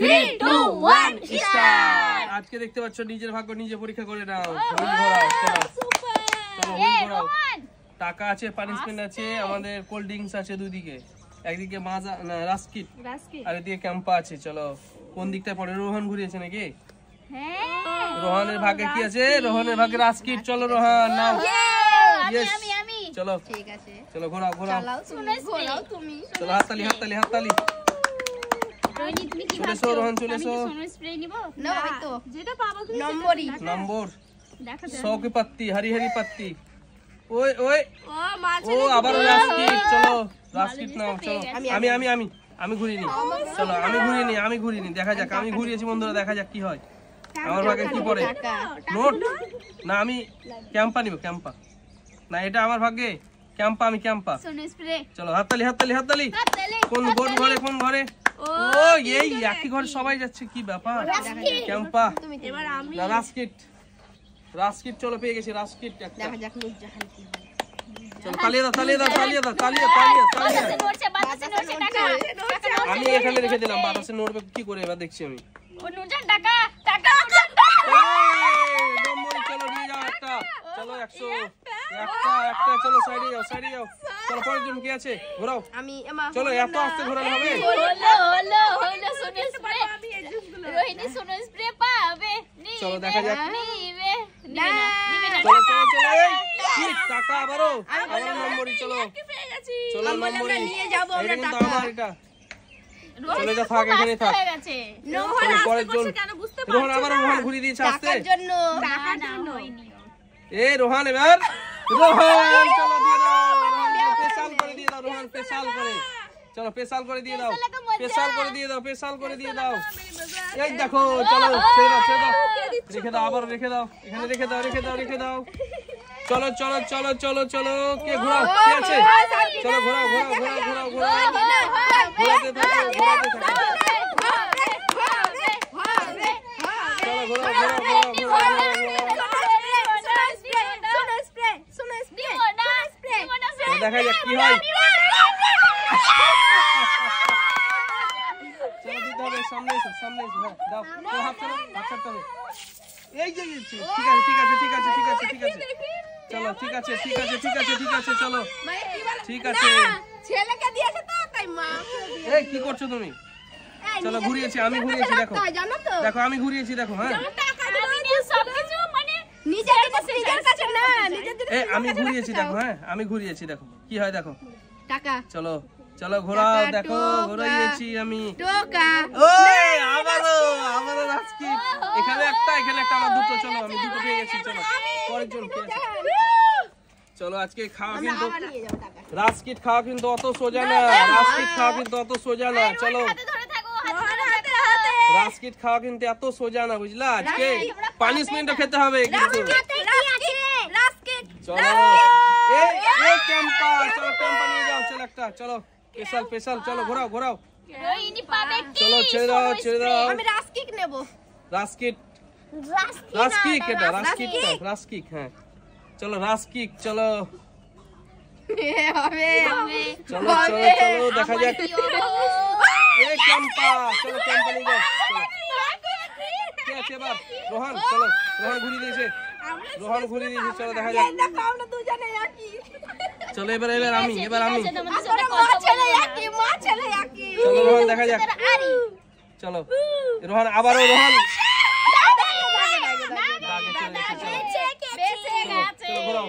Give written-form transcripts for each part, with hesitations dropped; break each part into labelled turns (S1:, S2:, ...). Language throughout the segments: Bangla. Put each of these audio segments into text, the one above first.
S1: 3 2 1 স্টার্ট। আজকে দেখতে পাচ্ছ নিজের ভাগ্য নিজে পরীক্ষা করে নাও। চলো টাকা আছে, পানিশমেন্ট আছে, আমাদের কোল্ড ড্রিঙ্কস আছে দুদিকে, একদিকে মাজা না রাস্কিট আর এদিকে ক্যাম্পা আছে। চলো কোন দিকটা পড়ে? রোহন ঘুরিয়েছে নাকি? হ্যাঁ, রোহনের ভাগ্যে কি আছে? রোহনের ভাগ্যে রাস্কিট। চলো রোহন নাও। আমি চলো ঠিক আছে, চলো ঘোরাও ঘোরাও, ঘোরাও তুমি। চলো হাততালি হাততালি হাততালি। চলে এসো রোহন, চলে এসো।
S2: স্প্রে নিব না, ওই তো যেটা পাবো নম্বরই
S1: নম্বর 100 की पत्ती, हरी हरी पत्ती। ओए ओए ও আবার রাস্কিট। চলো রাস্কিট নাও। চলো আমি ঘুরিয়ে নি। চলো আমি ঘুরিয়ে নি দেখা যাক। আমি ঘুরিয়েছি বন্ধুরা, দেখা যাক কি হয়। আমার ভাগে কি পড়ে? নোট না, আমি ক্যাম্পা নিব। ক্যাম্পা না, এটা আমার ভাগ্যে ক্যাম্পা। আমি ক্যাম্পা। চলো হাততালি হাততালি হাততালি। কোন ঘরে কোন ঘরে? ও এই একই ঘরে সবাই যাচ্ছে, কি ব্যাপার? ক্যাম্পা না রাস্কিট। রাস্কিট চলো পেয়ে গেছি রাস্কিট। দেখা যাক নুরজাহান কি হয়। চলো তালিয়ে দাও তালিয়ে দাও তালিয়ে দাও তালিয়ে তালিয়ে তালিয়ে। আমি এখানে রেখে দিলাম, বাতাসে নড়বে কি করে এবার দেখছি আমি।
S2: ও নুরজাহান টাকা টাকা নুরজাহান
S1: নম্বর। চলো নিয়ে যাও একটা। চলো 100 একটা। চলো সাইডে যাও সাইডে যাও। চলো পরের জন কি আছে? ঘোরাও। চলো এত আস্তে ঘোরানো হবে?
S2: হলো সোনো স্প্রে। রোহিণী সোনো স্প্রে পাবে।
S1: চলো দেখা যাক।
S2: নিবে না
S1: চলো চলো চলো। এই কি টাকা আবারও নম্বরই। চলো চলো নম্বরই নিয়ে যাব আমরা টাকা। আমার এটা চলে যা, থাক এখানে থাক।
S2: রোহন
S1: পরের জন কেন বুঝতে পারছো? রোহন আবার রোহন ঘুরিয়ে দিয়েছে আস্তে।
S2: টাকার জন্য হয়নি।
S1: এই রোহন এবার রোহন চলো দিয়ে দাও। রোহন স্পেশাল করে দিয়ে দাও। রোহন স্পেশাল করে। চলো স্পেশাল করে দিয়ে দাও। স্পেশাল করে দিয়ে দাও। স্পেশাল করে দিয়ে দাও। এই দেখো চলো ছেড়ে দাও ছেড়ে দাও। রেখে দাও আবার রেখে দাও। এখানে রেখে দাও রেখে দাও রেখে দাও। চলো চলো চলো চলো চলো। কে ঘোরাও? কে আছে? চলো ঘোরাও ঘোরাও ঘোরাও ঘোরাও ঘোরাও। ঘোরাতে থাকো ঘোরাতে থাকো। চলো ঘোরাও ঘোরাও ঘোরাও ঘোরাও। দেখা যাক কি হয়। চলো দিতে হবে। সামনে এসো সামনে এসো। হ্যাঁ দাও হাত ছাড়ো হাত ছাড়তে হবে। এই যে ঠিক আছে ঠিক আছে ঠিক আছে ঠিক আছে ঠিক আছে। চলো ঠিক আছে ঠিক আছে ঠিক আছে ঠিক আছে। চলো ঠিক আছে।
S2: ছেলেকে দিয়েছে তো তাই মা।
S1: এই কি করছো তুমি? চলো ঘুরিয়েছি আমি ঘুরিয়েছি দেখো। দেখো আমি ঘুরিয়েছি দেখো। হ্যাঁ
S2: সবকিছু মানে নিজের কাছে না, নিজের
S1: এই আমি ঘুরিয়েছি দেখো। হ্যাঁ আমি ঘুরিয়েছি দেখো কি হয় দেখো।
S2: টাকা
S1: চলো চলো ঘোরাও দেখো। ঘোরাইয়েছি আমি।
S2: টাকা
S1: ওই আবারও রাস্কিট। এখানে একটা আমার দুটো। চলো আমি দুটো পেয়ে গেছি। চলো পরের জন কে আছে? চলো আজকে খাওয়া কিন্তু রাস্কিট খাওয়া কিন্তু অত সোজা না। রাস্কিট খাওয়া কিন্তু অত সোজা না। চলো রাস্কিট খাওয়া কিন্তু এত সোজা না বুঝলা। আজকে পানিশমেন্টও খেতে হবে কিন্তু। চলো এই ক্যাম্পা। চলো ক্যাম্পা নিয়ে যাও। চলো একটা চলো স্পেশাল স্পেশাল। চলো ঘোরাও ঘোরাও।
S2: রোহিণী পাবে কি?
S1: চলো ছেড়ে দাও ছেড়ে দাও।
S2: আমি রাস্কিক নেব।
S1: রাস্কিট এটা রাস্কিট রাস্কিক। হ্যাঁ চলো রাস্কিক। চলো চলো চলো চলো দেখা যাক। এই ক্যাম্পা। চলো ক্যাম্পা নিয়ে যাও। কে আছে এবার? রোহন। চলো রোহন ঘুরিয়ে দিয়েছে। রোহন ঘুরিয়ে দিয়েছে। চলো দেখা যাক। চলো এবার আমি চলো রোহন দেখা যাক। চলো রোহন আবারও রোহন। চলো ঘোরাও।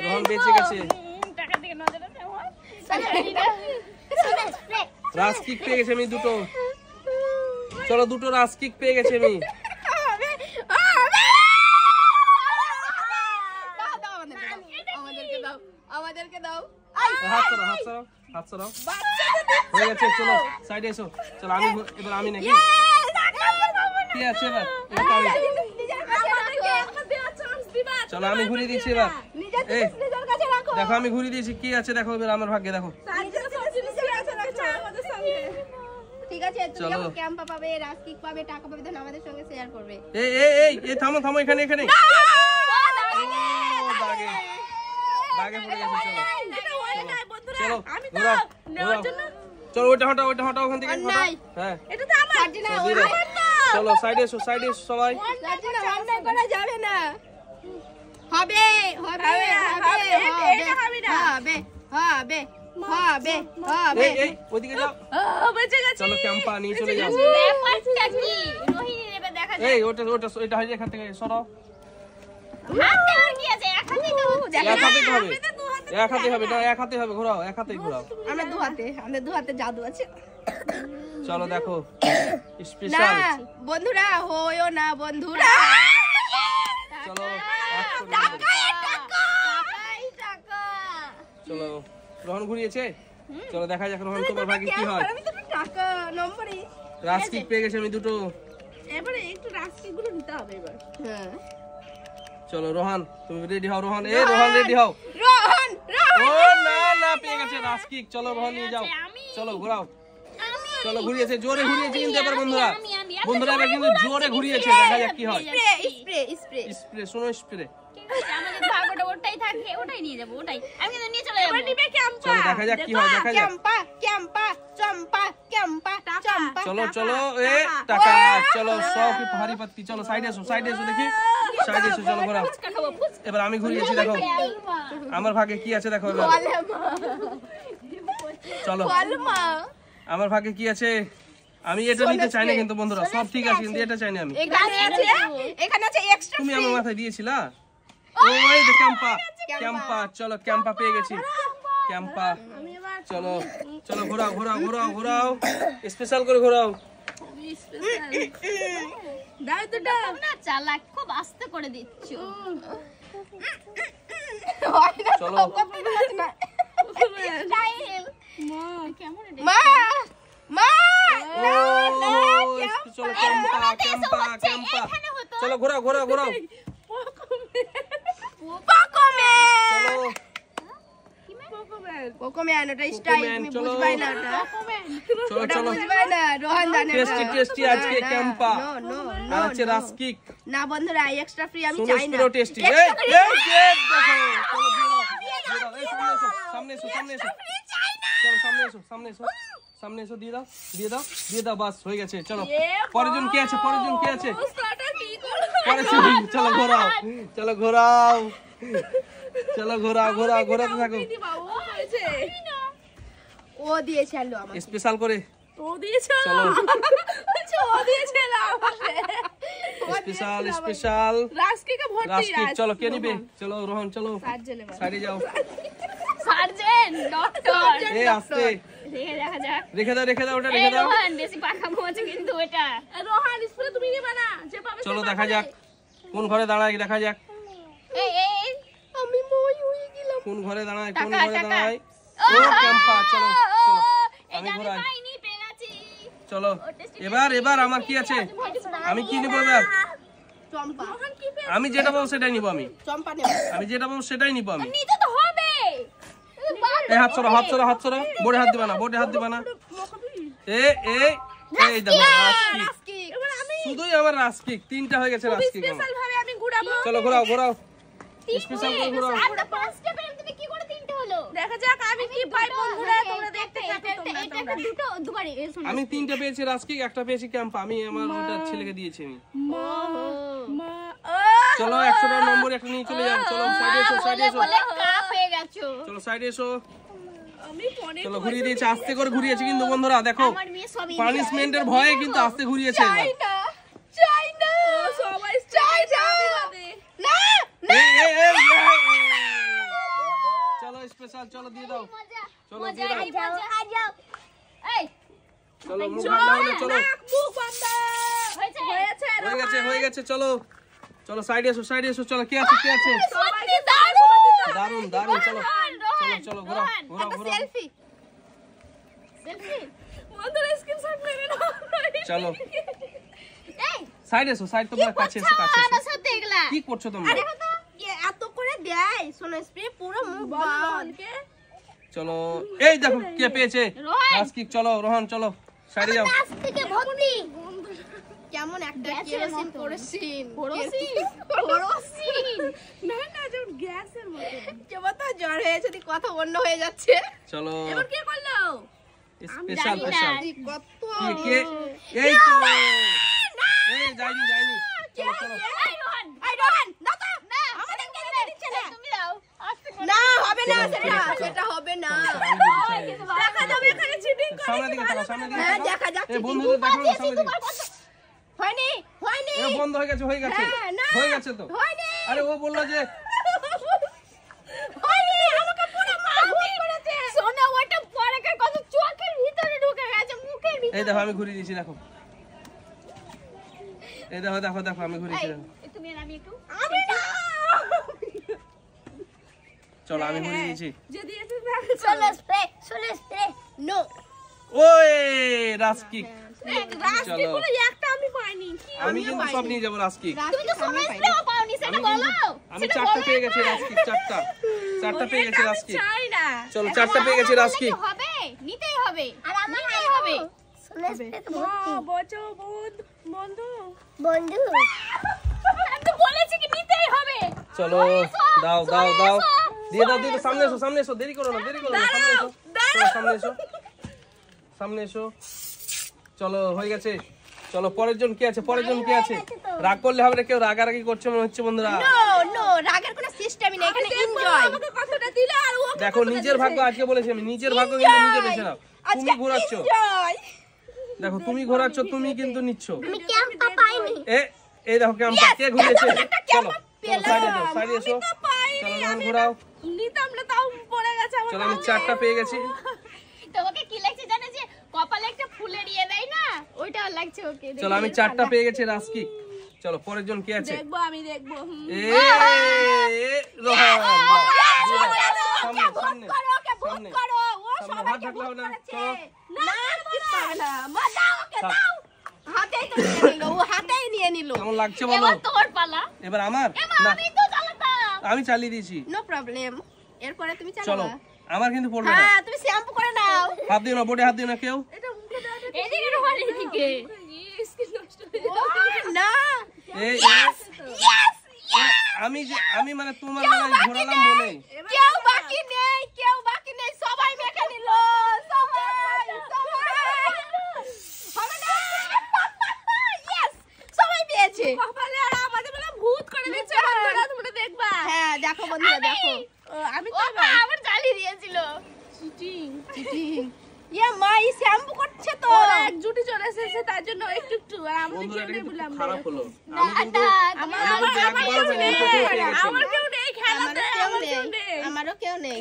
S1: রোহন বেঁচে গেছে। রাস্কিক পেয়ে গেছে আমি দুটো। চলো দুটো রাস্কিক পেয়ে গেছে আমি।
S2: আমাদেরকে দাও।
S1: হাত সরাও হাত সরাও হাত সরাও। হয়ে গেছে। চলো সাইডে এসো। চলো আমি এবার আমি নাকি কি আছে এবার? চলো আমি ঘুরিয়ে দিচ্ছি এবার। এই দেখো আমি ঘুরিয়ে দিয়েছি। কি আছে দেখো এবার আমার ভাগ্যে দেখো।
S2: ঠিক আছে তুমি যখন ক্যাম্পা পাবে রাস্কিক পাবে টাকা পাবে তখন আমাদের সঙ্গে শেয়ার করবে।
S1: এই থামো থামো এখানে এখানে। দাগে পড়ে গেছে। চলো চলো ঘোরাও ঘোরাও চলো ওটা হটাও ওখান থেকে হটাও। হ্যাঁ
S2: এটা তো আমার না, আমার না।
S1: চলো সাইডে এসো সবাই।
S2: সার্জিনা অন্যায় করা যাবে না। হবে
S1: এই ওদিকে যাও।
S2: বেঁচে গেছে।
S1: চলো ক্যাম্পা নিয়ে চলে যাও।
S2: ব্যাপারটা কি রোহিণী নেবে দেখা যায়।
S1: এই ওটা এটা হারিয়ে এখান থেকে সরাও।
S2: হাতে কি আছে এক হাতে তো
S1: এক হাতে হবে, এক হাতে হবে না, এক হাতে হবে, ঘোরাও, এক হাতেই ঘোরাও।
S2: আমরা দু হাতে জাদু আছে।
S1: চলো দেখো
S2: না
S1: স্পেশাল।
S2: বন্ধুরা হয়ও না বন্ধুরা।
S1: চলো চলো রোহন ঘুরিয়েছে। চলো দেখা যাক রোহন তোমার ভাগ্যে কি হয়।
S2: আমি তো টাকা নম্বরই
S1: রাস্কিক পেয়ে গেছে আমি দুটো।
S2: এবারে একটু রাস্কি গুলো নিতে হবে এবার। হ্যাঁ
S1: চলো রোহন তুমি রেডি হও। রোহন রেডি হও।
S2: রোহন
S1: ও না পেয়ে গেছে রাস্কিক। চলো রোহন নিয়ে যাও। চলো ঘোরাও। চলো ঘুরিয়েছে, জোরে ঘুরিয়েছে কিন্তু এবার বন্ধুরা এবার কিন্তু জোরে ঘুরিয়েছে। দেখা যাক কি হয়। স্প্রে শোনো স্প্রে।
S2: আমাদের ভাগটা ওটাই থাকে, ওটাই নিয়ে যাব, ওটাই আমি কিন্তু নিয়ে চলে যাব। এবার নিবে ক্যাম্পা।
S1: চলো দেখা যাক কি হয়, দেখা যাক।
S2: ক্যাম্পা
S1: চলো এ টাকা। চলো সব কি ভারী পাত্তি। চলো সাইডে এসো দেখি। সাইডে এসো চলো ঘোরাও। এবার আমি ঘুরিয়েছি দেখো আমার ভাগ্যে কি আছে দেখো এবার। চলো আমার ভাগ্যে কি আছে। আমি এটা নিতে চাই না কিন্তু বন্ধুরা, সব ঠিক আছে কিন্তু এটা চাই না আমি।
S2: এখানে আছে এক্সট্রা।
S1: তুমি আমার মাথায় দিয়েছিলা। ওই যে ক্যাম্পা। চলো ক্যাম্পা পেয়ে গেছি। ক্যাম্পা চলো ঘোরাও স্পেশাল করে ঘোরাও।
S2: দাও তো দাও না, চালাক খুব আস্তে করে দিচ্ছ।
S1: চলো
S2: মা
S1: চলো ক্যাম্পা। চলো ঘোরাও।
S2: কোকোম্যান ওটা স্টাইল, তুমি বুঝবাই না ওটা।
S1: চলো
S2: বুঝবাই না, রোহন জানে না।
S1: টেস্টি আজকে ক্যাম্পা। আর আছে রাস্কিক।
S2: না বন্ধুরা এক্সট্রা ফ্রি আমি
S1: সোনো
S2: চাই না।
S1: Spray tasty. এই দেখো চলো দিয়ে দাও। এই সামনে এসো। চলো সামনে এসো দিয়ে দাও বাস হয়ে গেছে। চলো পরের জন কে আছে। চলো ঘোরাতে থাকো।
S2: ও দিয়েছে আলো আমাকে।
S1: স্পেশাল করে
S2: ও দিয়েছে।
S1: চলো
S2: ও দিয়েছে না আমাকে।
S1: স্পেশাল
S2: রাস্কিকে ভর্তি
S1: রাস্কিক। চলো কে নিবে। চলো রোহন চলো সাইডে যাও।
S2: সার্জেন ডক্টর
S1: এই আস্তে রেখে দাও ওটা রেখে দাও।
S2: রোহন বেশি পাখামো আছে কিন্তু এটা। রোহন স্প্রে তুমি নিবে না, যে পাবে
S1: চলো দেখা যাক কোন ঘরে দাঁড়ায়। দেখা যাক
S2: এই আমি মই হয়ে গেলাম।
S1: কোন ঘরে দাঁড়ায়। ও ক্যাম্পা। চলো আমি ঘোরাই। চলো এবার আমার কি আছে। আমি কি নিব এবার।
S2: চম্পা।
S1: আমি যেটা বলবো সেটাই নিব।
S2: চম্পা নেব।
S1: আমি যেটা বলবো সেটাই নিব। আমি
S2: নিতে তো হবে।
S1: এই হাত সরো। বোর্ডে হাত দিবা না। এই দেখো রাস্কিক। শুধুই আমার রাস্কিক। 3টা হয়ে গেছে রাস্কিক আমার।
S2: স্পেশাল ভাবে আমি ঘুরাবো।
S1: চলো ঘোরাও স্পেশাল করে ঘোরাও।
S2: আমরা পাঁচটা পেলাম, তুমি কি করে 3টে হলো। দেখা যাক আমি কি পাই বন্ধুরা, তোমরা দেখতে থাকো। এটা দুটো দুবারই শোনো।
S1: আমি 3টা পেয়েছি রাস্কিক, একটা পেয়েছি ক্যাম্পা। আমি আমার ওটা ছেলেকে দিয়েছি আমি। চলো 100 টাকা নম্বর একটা নিয়ে চলে যাও। চলো সাইডে এসো।
S2: বলে কাপ হয়ে গেছো।
S1: চলো সাইডে এসো।
S2: আমি ফোনে
S1: চলো ঘুরিয়ে দিয়েছি, আস্তে করে ঘুরিয়েছি কিন্তু বন্ধুরা দেখো
S2: আমার মেয়ে সবই
S1: পানিশমেন্টের ভয়ে কিন্তু আস্তে ঘুরিয়েছে এবার।
S2: চাই না সবাই চাই না।
S1: চলো স্পেশাল। চলো দিয়ে দাও। চলো
S2: মজা
S1: দিয়ে দাও।
S2: যাও। এই
S1: চলো মুখ বন্ধ হলে চলো।
S2: মুখ বন্ধ হয়েছে।
S1: হয়ে গেছে। চলো সাইডে এসো। চলো কে আছে।
S2: সবাইকে
S1: দারুন। চলো ঘোরাও।
S2: সেলফি বন্ধুরা স্ক্রিনশট মেরে নাও।
S1: চলো
S2: এই
S1: সাইড তোমরা কাছে এসো।
S2: আমার সাথে দেখলা
S1: কি করছো তোমরা।
S2: আরে তো এত করে দেয় সোনা স্প্রে পুরো মুখ বলকে।
S1: চলো এই দেখো কে পেয়েছে রাস্কিক। চলো রোহন চলো সাইডে যাও।
S2: কাছ থেকে ভর্তি কেমন একটা কেরোসিন পড়ছিন না যেমন গ্যাসের মতো কেমন তো জ্বর হয়েছে, কথা অন্য হয়ে যাচ্ছে।
S1: চলো
S2: এবার কি করলো।
S1: স্পেশাল স্পেশাল
S3: কত
S1: কে এই তো এই যাইনি চলো চলো
S3: এই রোহান দাও তো না আমাদের কেন দিচ্ছে না
S2: তুমি দাও আস্তে করে
S3: না হবে না সেটা হবে না দেখা যাবে এখানে চিটিং করে
S1: সামনে দিকে তাকাও সামনে দিকে
S3: হ্যাঁ
S1: তাকাও।
S3: দেখা যাচ্ছে
S1: এই বন্ধুদের দেখাও না সামনে দিকে
S3: হয়নি
S1: এ বন্ধ হয়ে গেছে হয়ে গেছে
S3: হ্যাঁ, না।
S1: হয়ে গেছে তো
S3: হয়নি
S1: আরে ও বললো যে
S3: হয়নি আমাকে পুরো মারধর করেছে
S2: সোনা ওটা পরে কত চোখের ভিতরে ঢুকে গেছে মুখের ভিতরে
S1: এই দেখো আমি ঘুরিয়ে দিয়েছি দেখো এই দেখো দেখো দেখো আমি ঘুরিয়েছি দেখো
S2: তুমি আর আমি একটু
S3: আমি না
S1: চলো আমি ঘুরিয়ে দিয়েছি
S3: যদি এসে
S2: চলো স্প্রে
S3: নো
S1: ওই রাস্কিক
S3: রাস্তি
S1: চলো।
S3: পুরো একটা আমি পাইনি
S1: আমি কিন্তু সব নিয়ে যাবো রাস্কিক
S2: তুমি তো সোনা স্প্রেও পাওনি সেটা বলো
S1: আমি চারটা পেয়ে গেছি রাস্কিক চারটা পেয়ে গেছি রাস্কিক
S3: চাই না
S1: চলো চারটা পেয়ে গেছি রাস্কিক
S2: হবে নিতেই হবে আর আমার নিতেই হবে সোনা স্প্রে তো
S3: বচো বন্ধু
S2: বন্ধু আমি তো বলেছি কি নিতেই হবে
S1: চলো দাও দাও দাও দিয়ে দাও সামনে এসো দেরি করো না সামনে এসো সামনে এসো চলো হয়ে গেছে চলো পরের জন কি আছে রাগ করলে হবে না কেউ রাগারাগি করছে মনে হচ্ছে বন্ধুরা
S3: নো রাগের কোনো সিস্টেমই নেই এখানে এনজয় আমাকে কথাটা দিলে আর ও
S1: দেখো নিজের ভাগ্য আজকে বলেছি আমি নিজের ভাগ্য কিন্তু নিজে বেছে নাও তুমি ঘোরাচ্ছ
S3: এনজয়
S1: দেখো তুমি ঘোরাচ্ছ তুমি কিন্তু নিচ্ছ
S2: আমি ক্যাম্পটা পাইনি
S1: এই দেখো ক্যাম্পা কে ঘুরিয়েছে চলো সাইডে এসো চলো যখন ঘোরাও
S3: নিতাম না তাও পড়ে গেছে আমার
S1: চলো আমি চারটা পেয়ে গেছি
S2: তোমাকে কি লাগছে জানো যে কপালে একটা ফুলের ইয়ে দেয় না ওইটা লাগছে ওকে
S1: চলো আমি চারটা পেয়ে গেছি রাস্কিক চলো পরের জন কি আছে
S3: আমি দেখবো
S1: রোহান সামনে
S3: ভোট করো ও
S1: সামনে হাত ঢাকলে হবে না চলো
S3: না কিছু হবে না মা দাও ওকে দাও হাতেই তো নিয়ে নিল ও হাতেই নিয়ে নিল
S1: কেমন লাগছে বলো
S2: এবার তোর পালা
S1: এবার আমার না
S2: আমি তো চালাতাম
S1: আমি চালিয়ে দিয়েছি
S3: নো প্রবলেম এরপরে তুমি
S1: চলো
S3: চালাবা
S1: আমার কিন্তু পড়বে না
S3: হ্যাঁ তুমি শ্যাম্পু করে নাও
S1: হাত দিও না বোর্ডে হাত দিও না কেউ
S3: এটা মুখে দাও
S2: এদিকে রোহান এদিকে
S3: স্কিন নষ্ট হয়ে যাবে না
S1: এই আমি মানে তোমার মানে ঘোরালাম বলে
S3: কেউ বাকি নেই সবাই মেখে নিল সবাই হবে না ইয়েস সবাই পেয়েছে কপালে আর আমাদের বলে ভূত করে দিচ্ছে বন্ধুরা তোমরা দেখবা হ্যাঁ দেখো বন্ধুরা দেখো আমি তো
S2: আবার চালিয়ে দিয়েছিল
S3: চিটিং ইয়া মাই শ্যাম্পু করছে তো এক জুটি চলে এসেছে তার জন্য একটু আর আমাদের
S1: বন্ধুরা
S3: কেউ
S1: এটা
S3: নেই
S1: কিন্তু
S3: বললাম
S1: খারাপ হলো আমি কিন্তু
S3: আমার কেউ নেই খেলাতে আমার কেউ নেই আমারও কেউ নেই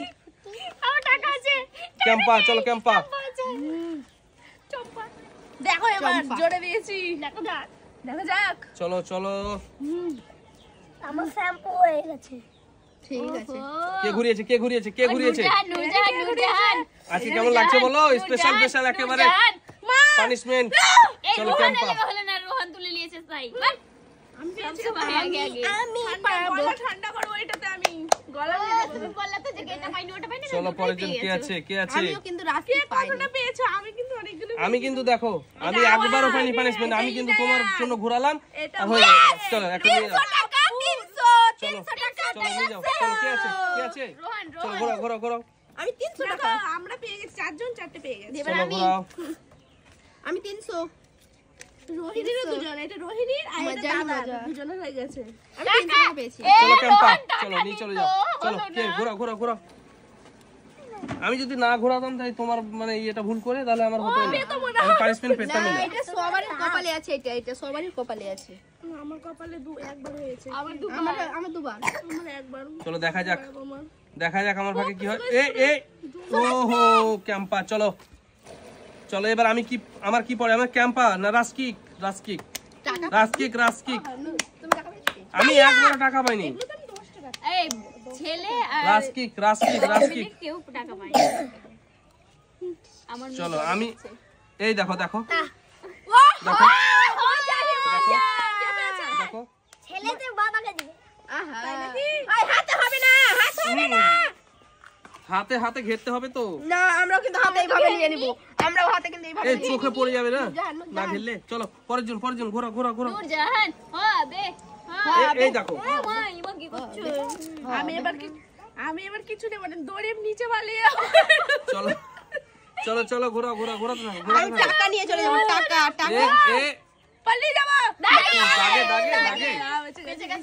S2: আমার টাকা আছে
S1: ক্যাম্পা চলো ক্যাম্পা
S3: চম্পা দেখো এবার জোরে দিয়েছি
S2: দেখো যাক
S3: দেখা যাক
S1: চলো চলো
S2: আমার শ্যাম্পু হয়ে গেছে
S3: ঠিক আছে
S1: কে ঘুরিয়েছে
S2: নুরজাহান
S1: আজকে কেমন লাগছে বলো স্পেশাল একেবারে পানিশমেন্ট
S2: এই
S1: চলো
S2: রোহান
S1: ক্যাম্পা
S2: হলে না রোহান তুলে নিয়েছে তাই
S3: আমি পেয়েছি
S2: আগে
S3: আমি পারবো ঠান্ডা করবো এটাতে আমি গলা ভেজে
S2: তুমি বললা তো যে এটা পাইনি ওটা পাইনি
S1: চলো পরের জন কে আছে
S3: আমিও কিন্তু রাস্তা কতটা পেয়েছো আমি কিন্তু অনেকগুলো
S1: আমি কিন্তু দেখো আমি একবারও পাইনি পানিশমেন্ট আমি কিন্তু তোমার জন্য ঘোরালাম আর হয়ে চলো একটা নিয়ে যাও
S3: 300 টাকা 300 টাকা
S1: চলো নিয়ে যাও চলো কে আছে
S2: রোহান
S1: চলো ঘোরাও
S3: আমি 300 টাকা আমরা পেয়ে গেছি চারজন চারটে পেয়ে গেছি
S1: চলো ঘোরাও
S3: আমি 300 রোহিণীর দুজন এটা রোহিণীর আর এটা দাদা দুজনের হয়ে গেছে আমি 300 টাকা পেয়েছি
S1: চলো ক্যাম্পা চলো নিয়ে চলে যাও চলো কে ঘোরাও আমি যদি না ঘোরাতাম তাই তোমার মানে এটা ভুল করে তাহলে আমার হতো না আমি পানিশমেন্ট পেতাম না
S3: এটা সবারই কপালে আছে এটা সবারই কপালে আছে আমার কপালে একবার হয়েছে আমার দুবার আমার একবার
S1: চলো দেখা যাক আমার ভাগে কি হয় ওহো ক্যাম্পা চলো এবার আমি কি আমার কি পড়ে আমার ক্যাম্পা না রাস্কিক
S3: তুমি টাকা পেয়েছো
S1: আমি একবারও টাকা পাইনি
S2: এই ছেলে আর
S1: রাস্কিক
S2: কেউ টাকা পায় আমার
S1: চলো আমি এই দেখো দেখো
S2: ছেলেদের বাবাকে দিবে
S3: আহা হাতে হবে না
S1: হাতে ঘেরতে হবে তো
S3: না আমরাও কিন্তু হাতে এইভাবে নিয়ে নিব আমরাও হাতে কিন্তু এইভাবে
S1: এই চোখে পড়ে যাবে না না ঘেরলে চলো পরের জন ঘোরা
S2: নুরজাহান হবে
S1: এই দেখো
S2: মা ইমা কি করছো
S3: আমি এবার কিছু নেব না দড়ির নিচে পালিয়ে
S1: চলো চলো চলো ঘোরাও ঘোরাও ঘোরাও না
S3: আমি টাকা নিয়ে চলে যাবো টাকা টাকা
S1: এ
S3: পালিয়ে যাবো
S1: দাগে দাগে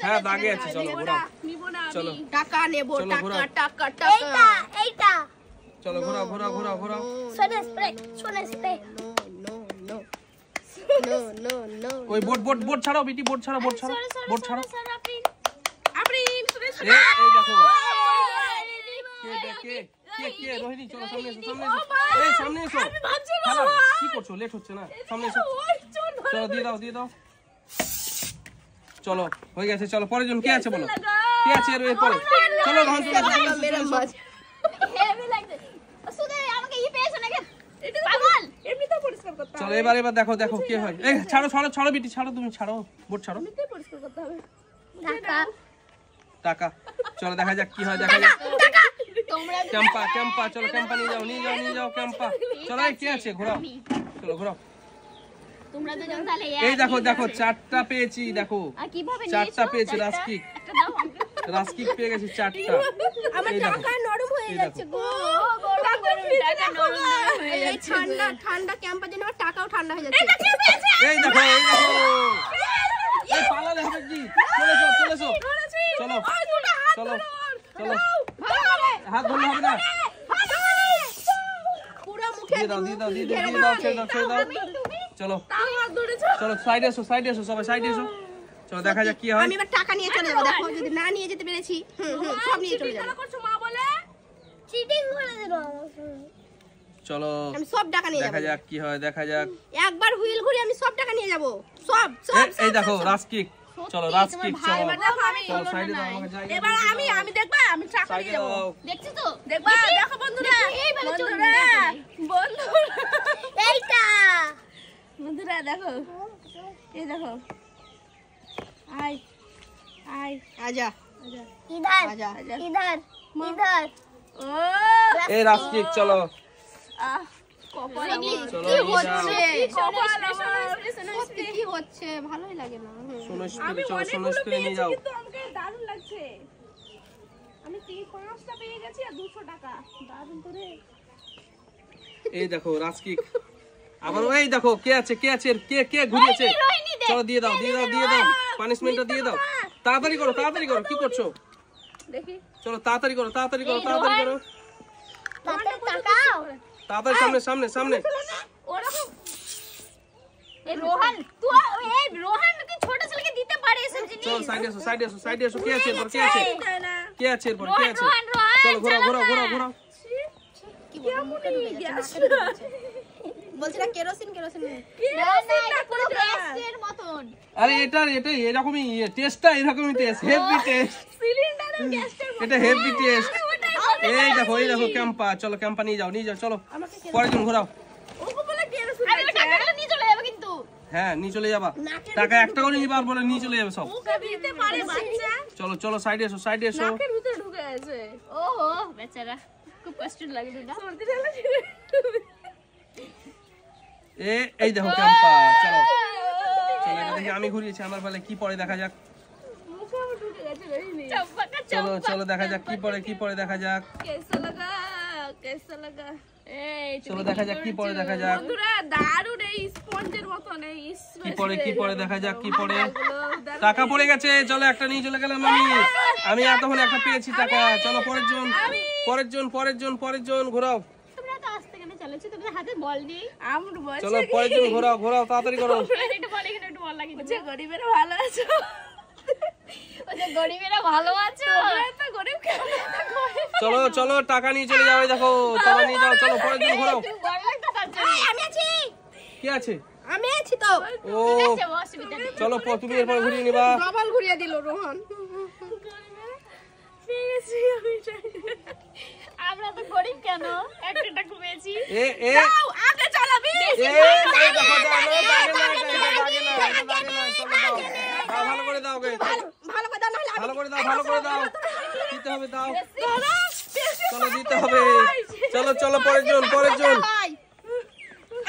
S1: হ্যাঁ দাগে আছে চলো ঘোরাও চলো
S3: টাকা নেবো
S1: চলো,
S3: টাকা
S1: ঘোরাও।
S3: টাকা টাকা
S2: এইটা
S1: চলো ঘোরাও ঘোরাও ঘোরাও ঘোরাও
S2: সোনা স্প্রে
S3: নো
S1: ওই বোট ছাড়াও বিটি বোট ছাড়াও বোট ছাড়াও বোট ছাড়াও
S3: আফরিন
S1: এই দেখো কে রোহিণী চলো সামনে এসো এই সামনে এসো খালা, কি করছো লেট হচ্ছে না সামনে এসো চলো দিয়ে দাও চলো হয়ে গেছে চলো পরের জন কে আছে বলো কে আছে এর পরে চলো রোহন চলে এসো, চলে এসো।
S2: হেভি লাগছে সুদে আমাকে ই পেয়েছ নাকি পাগল
S3: এমনিতে পরিষ্কার করতে
S1: চলো এবার দেখো কে হয় এই ছাড়ো বিটি ছাড়ো তুমি ছাড়ো বোট ছাড়ো
S3: হবে পরিষ্কার করতে হবে
S2: টাকা
S1: টাকা চলো দেখা যাক কি হয় দেখা যাক
S2: তোমরা
S1: ক্যাম্পা চলো ক্যাম্পা নিয়ে যাও ক্যাম্পা চলো এই কে আছে ঘোরাও চলো ঘোরাও
S2: তোমরা দুজন তাহলে
S1: এই দেখো চারটা পেয়েছি দেখো
S2: আর কিভাবে
S1: চারটা পেয়েছি রাস্কিক
S2: একটা দাও আমাকে
S1: রাস্কিক পেয়ে গেছি চারটা
S3: আমার
S1: এই দেখো
S3: টাকা নরম হয়ে
S1: এই
S3: যাচ্ছে গো
S2: টাকা নরম হয়ে
S3: এই ঠান্ডা ক্যাম্পের জন্য আমার টাকাও ঠান্ডা হয়ে যাচ্ছে
S1: এই দেখো এই পালালে হবে কি চলে এসো চলো হাত ধরলে হবে না
S3: পুরো মুখে
S1: দিয়ে দাও ছেড়ে দাও চলো সাইডে এসো সবাই সাইডে এসো চলো দেখা যাক কি হয়
S3: আমি এবার টাকা নিয়ে চলে যাবো দেখো যদি না নিয়ে যেতে পেরেছি সব নিয়ে চলে যাবো
S2: চিটিং করে দিল
S1: চলো
S3: আমি সব টাকা নিয়ে
S1: দেখা
S3: যাবো
S1: যাক কি হয় দেখা যাক
S3: একবার হুইল ঘুরে আমি সব টাকা নিয়ে যাবো সব
S1: এই দেখো রাস্কিক চলো রাস্কিক চলো চলো
S3: সাইডে
S1: সাইডে দাও আমাকে জায়গা
S3: এবার আমি দেখবা আমি টাকা
S1: সাইডে
S3: নিয়ে যাবো
S1: দাও
S2: দেখছিস তো
S3: দেখবা দেখো বন্ধুরা
S2: এইভাবে চলবে
S3: বন্ধুরা
S2: এইটা
S3: বন্ধুরা দেখো এই দেখো আয় আজা
S2: इधर
S3: आजा, आजा।
S2: इधर इधर
S3: ও
S1: এই রাস্কিক চলো
S3: আহ কপাল
S1: চলো
S3: কি
S1: নিয়ে
S3: হচ্ছে
S1: যাও।
S3: কপাল সত্যি কি হচ্ছে ভালোই লাগে না
S1: সোনো স্পিডে নিয়ে যাও
S3: কিন্তু আমাকে দারুণ লাগছে আমি 5টা পেয়ে গেছি আর 200 টাকা দারুণ করে
S1: এই দেখো রাস্কিক আবার ওই দেখো কে আছে কে ঘুরিয়েছে চলো দিয়ে দাও পানিশমেন্টটা দিয়ে দাও তাড়াতাড়ি করো কি করছো
S3: দেখি
S1: চলো তাড়াতাড়ি করো
S2: তাকাও
S1: তাড়াতাড়ি সামনে
S3: ওরকম
S2: ए रोहन तू ए रोहन के छोटे ছেলে কে দিতে পারে এসব জিনিস
S1: চলো সাইডে এসো কে আছে এরপর কে আছে
S3: না
S1: চলো ঘোরাও
S3: কি বলছি না কেরোসিন
S2: না এটা পুরো গ্যাসের মতন
S1: আরে এটা এরকমই টেস্টটা এরকমই টেস্ট হেভি টেস্ট
S3: সিলিন্ডারের গ্যাসটা
S1: এটা হেভি টেস্ট এই দেখো ক্যাম্পা চলো ক্যাম্পা নিয়ে যাও চলো পরের জন ঘোরাও
S3: ওকে বলে কেরোসিন
S2: আমি ওই টাকাটা নিয়ে চলে যাব কিন্তু
S1: হ্যাঁ নিয়ে চলে যাবা টাকা একটা করে নিবার পরে নিয়ে চলে যাবে সব
S3: ওকে দিতে পারে বাচ্চা
S1: চলো সাইডে এসো
S3: নাকের ভিতরে ঢুকে আছে
S2: ওহো বেচারা খুব কষ্ট লাগে না
S3: সর্দি ঠান্ডা
S1: এই দেখো ক্যাম্পা চলো এটা দেখি আমি ঘুরিয়েছি আমার বেলায় কি পরে দেখা যাক
S3: মুখে ঢুকে গেছে রহিনি
S1: চলো দেখা যাক কি পরে দেখা যাক
S3: কেসা লাগা এই
S1: চলো দেখা যাক কি পরে দেখা যাক
S3: বন্ধুরা দারুণ এই স্পঞ্জের মতন এই
S1: কি পরে দেখা যাক কি পরে টাকা পড়ে গেছে চলো একটা নিয়ে চলে গেলাম আমি এতক্ষণ একটা পেয়েছি টাকা চলো পরের জন ঘোরাও
S2: তোমরা তো আস্তে কেন চালাচ্ছ তোমাদের হাতে বল নেই
S3: আমরা বলছি
S1: চলো পরের জন ঘোরাও তাড়াতাড়ি করো
S2: একটু বল এখানে একটু বল লাগিয়ে
S3: যে গরিবেরা ভালো আছে
S2: ওই যে গরিবেরা ভালো আছে
S3: এত গরিব কেন
S1: চলো টাকা নিয়ে চলে যাও দেখো চলো নিয়ে যাও চলো পরের জন ঘোরাও
S2: বল লাগতো তার জন্য
S3: আমি আছি
S1: কি আছে
S3: আমি আছি তো
S1: ও
S2: ঠিক আছে অসুবিধা নেই
S1: চলো তুমি এরপর ঘুরিয়ে নিবা
S3: ডবল ঘুরিয়ে দিল রোহন ঠিক আছে
S2: আমরা তো গরিব কেন একটা টাকা পেয়েছি
S3: যাও আগে চালাবি
S1: দেখো ভালো করে দাও
S3: ভালো করে দাও নাহলে
S1: ভালো করে দাও দিতে হবে দাও চলো দিতে হবে চলো পরের জন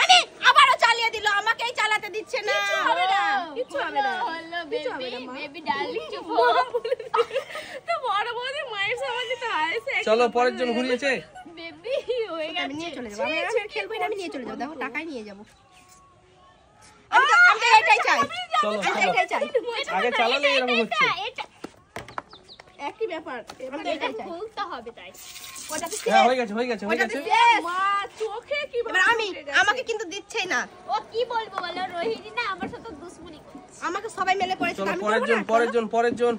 S3: আরে আবারও চালিয়ে দিল আমাকেই চালাতে দিচ্ছে না
S2: কিছু হবে না হলো বেবি ডার্লিং চুপ
S3: তো বড় বড় মায়ের সমাজে তো আইছে
S1: চলো পরের জন ঘুরিয়েছে
S2: বেবি হয়ে গেছে।
S3: আমি নিয়ে চলে যাবো, আমি খেলবো না, আমি নিয়ে চলে যাবো, দেখো টাকাই নিয়ে যাবো। আমি এটাই চাই,
S1: চলো
S3: আমি এটাই চাই।
S1: আগে চালালে এরকম হচ্ছে।
S3: একই ব্যাপার, আমি
S2: এটা
S3: এটাই চাই।
S2: খুলতে হবে তাই।
S3: ওটাতে
S1: হ্যাঁ হয়ে গেছে হয়ে গেছে হয়ে গেছে।
S3: মা চোখে কি এবার আমি আমাকে কিন্তু দিচ্ছেই না,
S2: ও কি বলবো বলো, রোহিণী না আমার সাথে দুশ্মনী করছে।
S3: আমাকে সবাই মিলে করেছে,
S1: চলো
S3: আমি
S1: পরের
S3: করবো
S1: জন
S3: না?
S1: পরের জন পরের জন।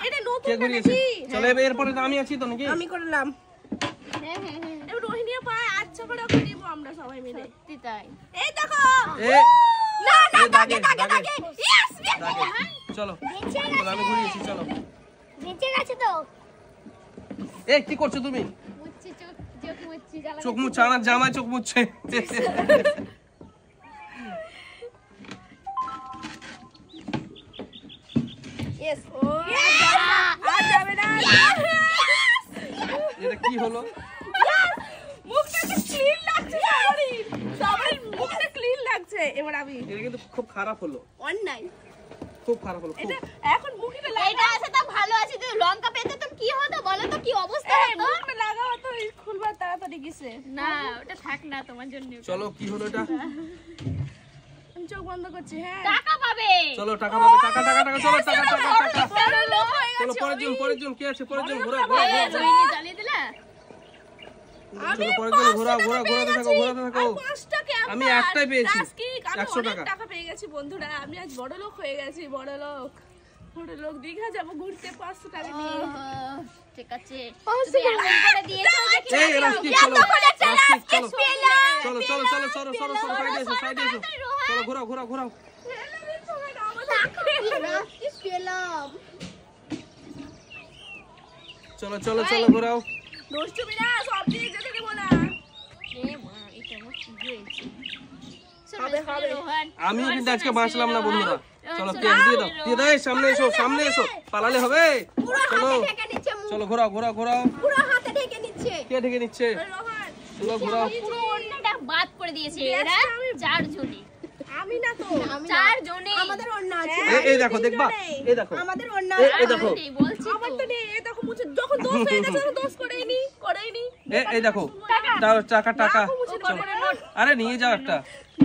S3: এটা নতুন
S1: কে ঘুরিয়েছে? চলো এরপরে তো আমি আছি তো নাকি?
S3: আমি করলাম।
S2: হ্যাঁ হ্যাঁ হ্যাঁ
S3: এবার রোহিণীর পায়ে আচ্ছা করে ওকে দিব আমরা সবাই মিলে।
S2: সত্যি তাই।
S3: এই দেখো,
S1: এ
S3: না না
S1: এ
S3: দাগে
S1: দাগে,
S3: দাগে
S1: দাগে।
S3: দাগে, ইয়েস
S1: দাগে। চলো চলো আমি ঘুরিয়েছি চলো।
S2: বেঁচে গেছে তো।
S1: এ কি করছো তুমি?
S2: মুচ্ছি চোখ, চোখ মুচ্ছি, জ্বালা
S1: চোখ মুছছে, আমার জামাই চোখ মুছছে।
S3: ইয়েস ও আর যাবে না।
S1: এটা কি হলো?
S3: মুখটা তো ক্লিন লাগছে সবারই, সবার মুখটা ক্লিন লাগছে। এবার আমি
S1: এটা কিন্তু খুব খারাপ হলো,
S3: অন্যায়,
S1: খুব খারাপ হলো খুব।
S3: এটা এখন মুখটা
S2: এটা আছে তো ভালো আছে, তুই লঙ্কা পেতে তো কি হতো বলো তো, কি অবস্থা হতো?
S3: মুখটা লাগাও তো, খুলবার তাড়াতাড়ি গেছে।
S2: না ওটা থাক না তোমার জন্য।
S1: চলো কি হলো এটা?
S3: আমি চোখ বন্ধ করছি। হ্যাঁ
S2: টাকা পাবে।
S1: চলো টাকা পাবে, টাকা টাকা টাকা, চলো টাকা টাকা টাকা।
S3: বড় লোক হয়ে
S1: চলো
S3: গেছে।
S1: পরের জন কি আছে? পরের জন ঘোরা
S2: এ,
S1: ঘোরা
S2: রোহিণী জ্বালিয়ে দিলা?
S1: চলো পরের জন ঘোরা ঘোরা ঘোরাতে থাকো ঘোরাতে থাকো।
S3: আর 5টা ক্যাম্পার,
S1: আমি একটাই পেয়েছি,
S3: টাস্কিক, আমি
S1: 100
S3: অনেক
S1: টাকা।
S3: টাকা পেয়ে গেছি বন্ধুরা। আমি আজ বড় লোক হয়ে গেছি, বড় লোক। বড় লোক দীঘা যাবো ঘুরতে 500 টাকা নিয়ে।
S2: ঠিক আছে, তুমি এমন করে দিয়েছো যে কি
S1: এই রাস্কি চলো রাস্কি চলো চলো চলো চলো চলো চলো চলো সাইডে এসো সাইডে এসো। চলো ঘোরাও ঘোরাও ঘোরাও। চলো চলো চলো ঘোরাও।
S3: দুষ্টুমি না, সব দিয়ে যেতে দেবো না।
S2: এ মা, এটা আমার কি হয়েছে?
S3: হবে, হবে।
S2: রোহন,
S1: আমিও কিন্তু আজকে বাঁচলাম না বন্ধুরা। চলো
S2: চলো,
S1: ক্যাশ দিয়ে দাও দিয়ে দাও। এই সামনে এসো সামনে এসো, পালালে হবে। চলো
S3: ঢেকে নিচ্ছে মুখ,
S1: চলো ঘোরাও ঘোরাও ঘোরাও।
S3: পুরো হাতে ঢেকে নিচ্ছে।
S1: কে ঢেকে নিচ্ছে?
S3: রোহন,
S1: চলো ঘোরাও।
S2: পুরো অন্যটা বাদ করে দিয়েছে এরা চারজনই।
S3: আমি না তো,
S2: চারজনই।
S3: আমাদের অন্য আছে।
S1: এই দেখো দেখবা, এই দেখো
S3: আমাদের অন্য
S1: এই দেখো
S2: এই বলছি
S3: আমার
S2: তো।
S3: তো নেই। এই দেখো মুছে, যখন দোষ হয়ে গেছে তখন দোষ করেইনি।
S1: এই দেখো দাও টাকা টাকা। চলো আরে নিয়ে যাও একটা।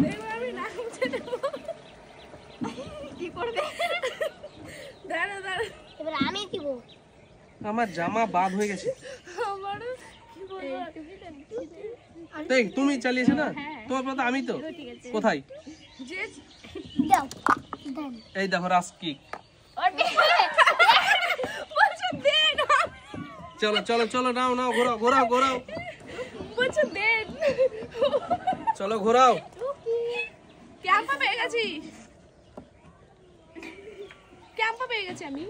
S3: দেখো আমি না মুছে দেবো।
S2: কি করবে?
S3: দাঁড়া দাঁড়া,
S2: এবার আমি দিব।
S1: আমার জামা বাদ হয়ে গেছে।
S3: আমারও কি বলবো।
S1: দেখ তুমি চালিয়েছো না, তোমার কথা আমি তো। কোথায়?
S3: যে
S2: দাও দেন।
S1: এই দেখো রাস্কি।
S3: বলছে দে না,
S1: চলো চলো চলো নাও নাও ঘোরাও ঘোরাও ঘোরাও।
S3: বলছে দে।
S1: চলো ঘোরাও।
S3: ক্যাম্পা পেয়ে গেছি, ক্যাম্পা পেয়ে গেছি আমি।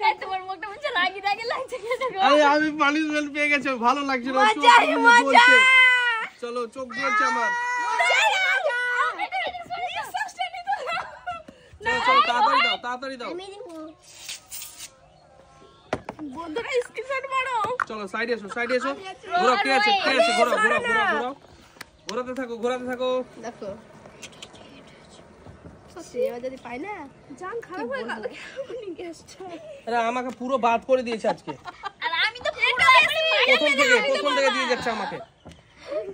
S2: এই তোমার মুখটা মুছে রাগি রাগি লাগছে কেন গো?
S1: আরে আমি পানিশমেন্ট পেয়ে গেছি, ভালো লাগছে না। চোখ
S3: মজা,
S1: মুখ
S3: মজা।
S1: জ্বলছে। চলো চোখ জ্বলছে আমার। চলো চলো তাড়াতাড়ি দাও তাড়াতাড়ি দাও।
S3: বন্ধুরা স্ক্রিনশট মারো।
S1: চলো সাইডে এসো সাইডে এসো। ঘোরাও কে আছে কে আছে? ঘোরাও ঘোরাও ঘোরাও ঘোরাও। ঘোরাতে থাকো ঘোরাতে থাকো।
S3: দেখো সত্যি এবার যদি পাই না, জান খারাপ হয়ে গেল। কেমন গ্যাসটা,
S1: আরে আমাকে পুরো বাদ করে দিয়েছে আজকে।
S2: আর আমি তো
S1: প্রথম থেকে দিয়ে যাচ্ছে আমাকে।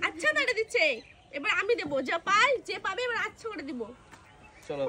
S3: আচ্ছা দাঁড়িয়ে দিচ্ছে। এবার আমি দেবো, যা পাই যে পাবে এবার আচ্ছা করে দিব।
S1: চলো